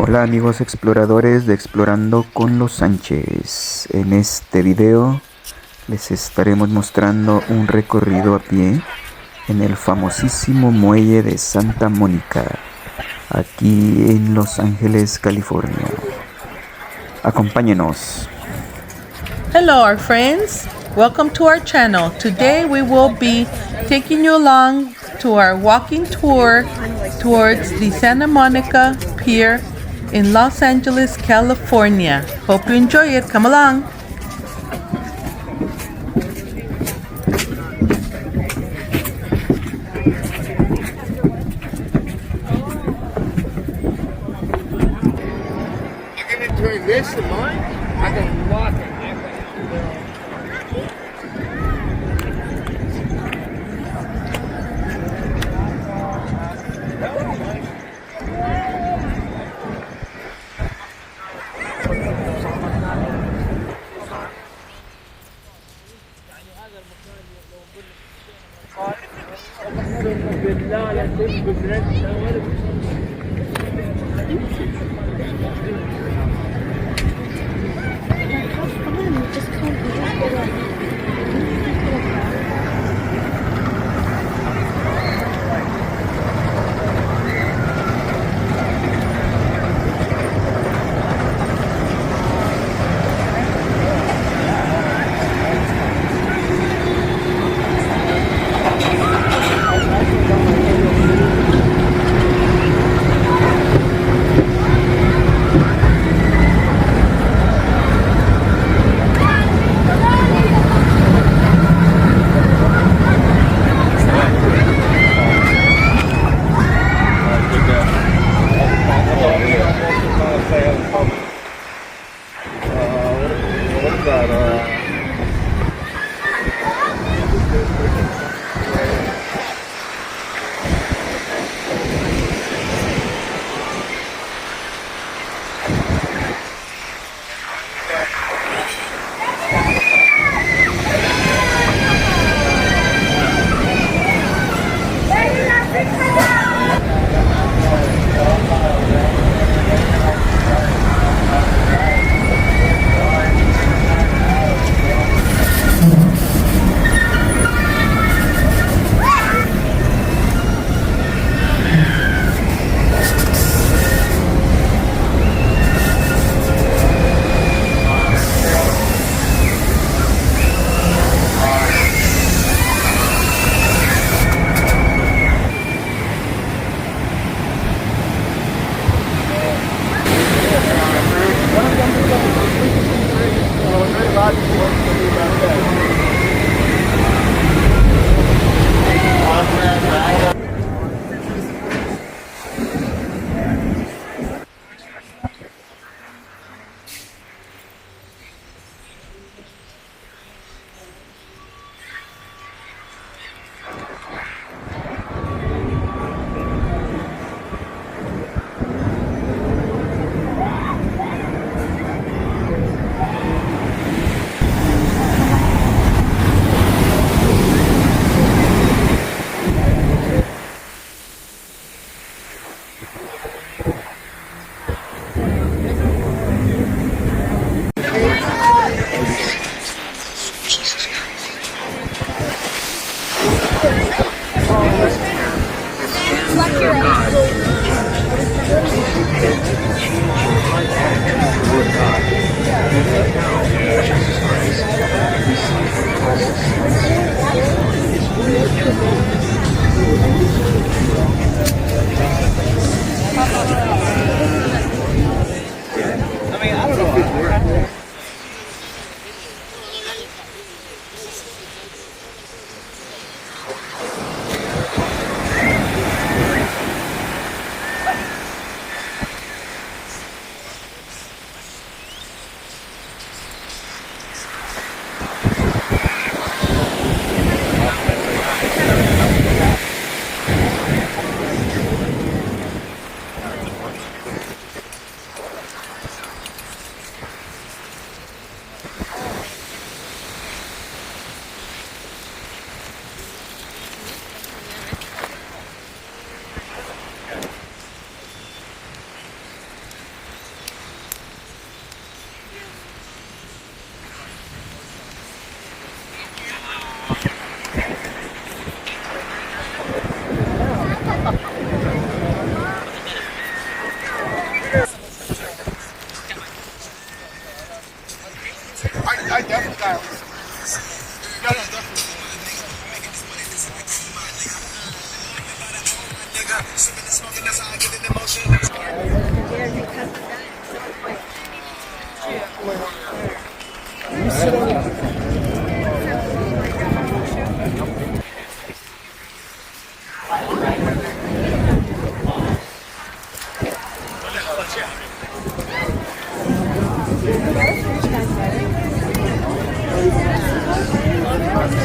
Hola amigos exploradores de Explorando con los Sánchez. En este video les estaremos mostrando un recorrido a pie en el famosísimo muelle de Santa Mónica, aquí en Los Ángeles, California. Acompáñenos. Hello our friends, welcome to our channel. Today we will be taking you along to our walking tour towards the Santa Monica Pier in Los Angeles, California. Hope you enjoy it. Come along. I'm gonna turn this to mine. I can lock it.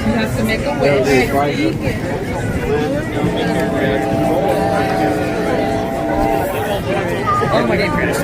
You have to make a wish. Oh my goodness.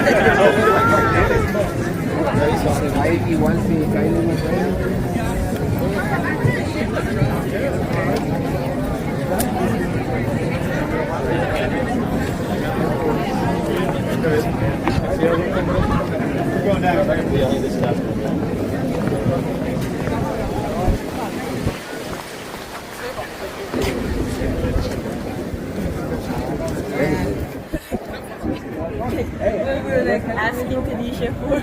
We were like asking Tanisha for.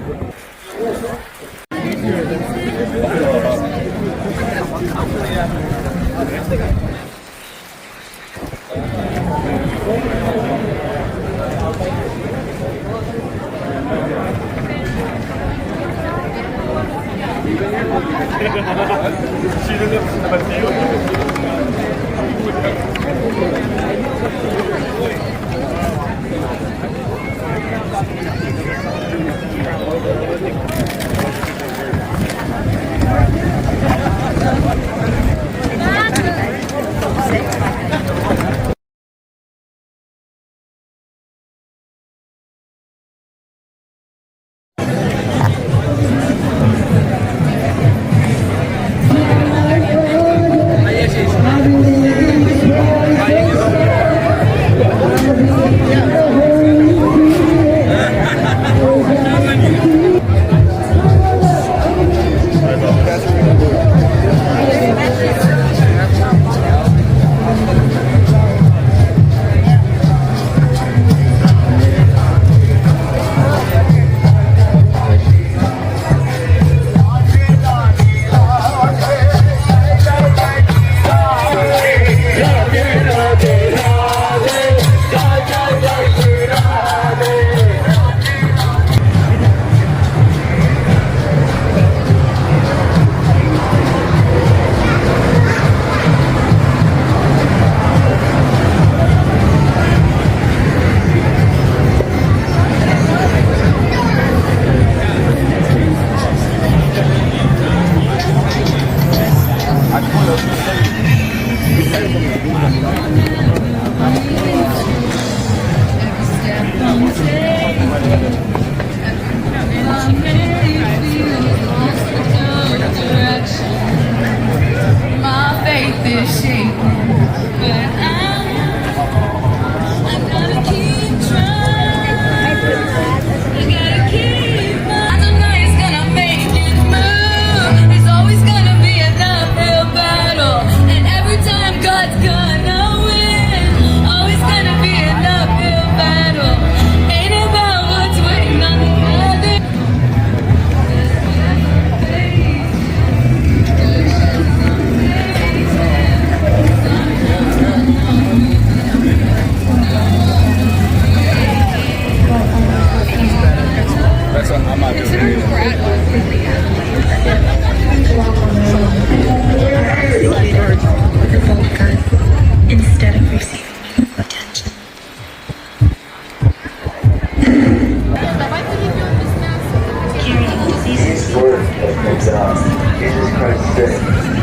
Jesus Christ said,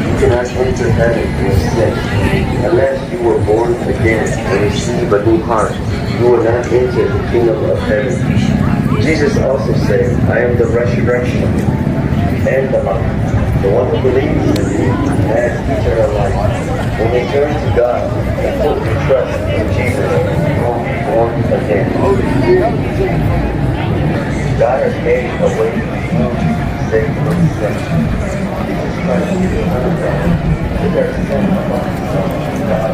"You cannot enter heaven with sin. Unless you were born again and receive a new heart, you will not enter the kingdom of heaven." Jesus also said, "I am the resurrection and the life. The one who believes in me has eternal life." When they turn to God and put their trust in Jesus, they will be born again. God has made a way for you to save from sin. Jesus Christ is the Son of God. If there is sin among God,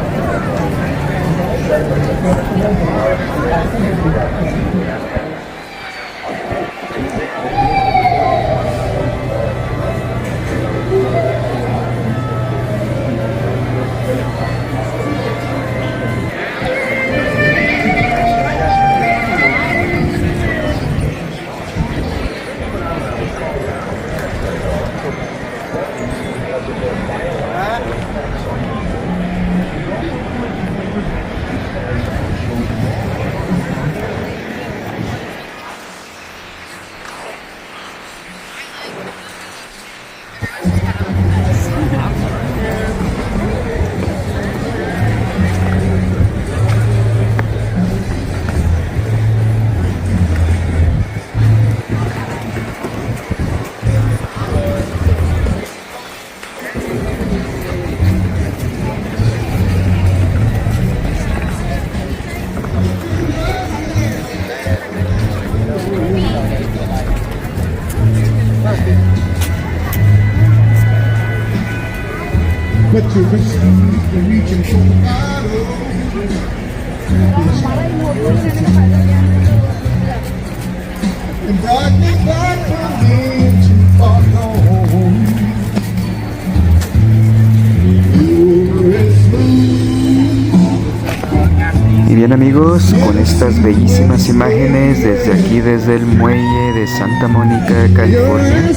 Y bien amigos, con estas bellísimas imágenes desde aquí, desde el muelle de Santa Mónica, California,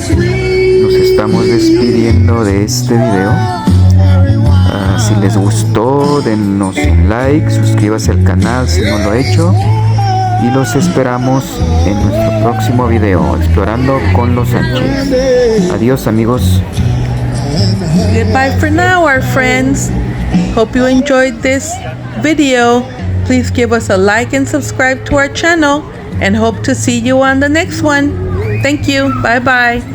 nos estamos despidiendo de este video. Si les gustó, denos un like, suscríbase al canal si no lo ha hecho. Y los esperamos en nuestro próximo video, Explorando con los Sánchez. Adiós amigos. Goodbye for now, our friends. Hope you enjoyed this video. Please give us a like and subscribe to our channel, and hope to see you on the next one. Thank you. Bye bye.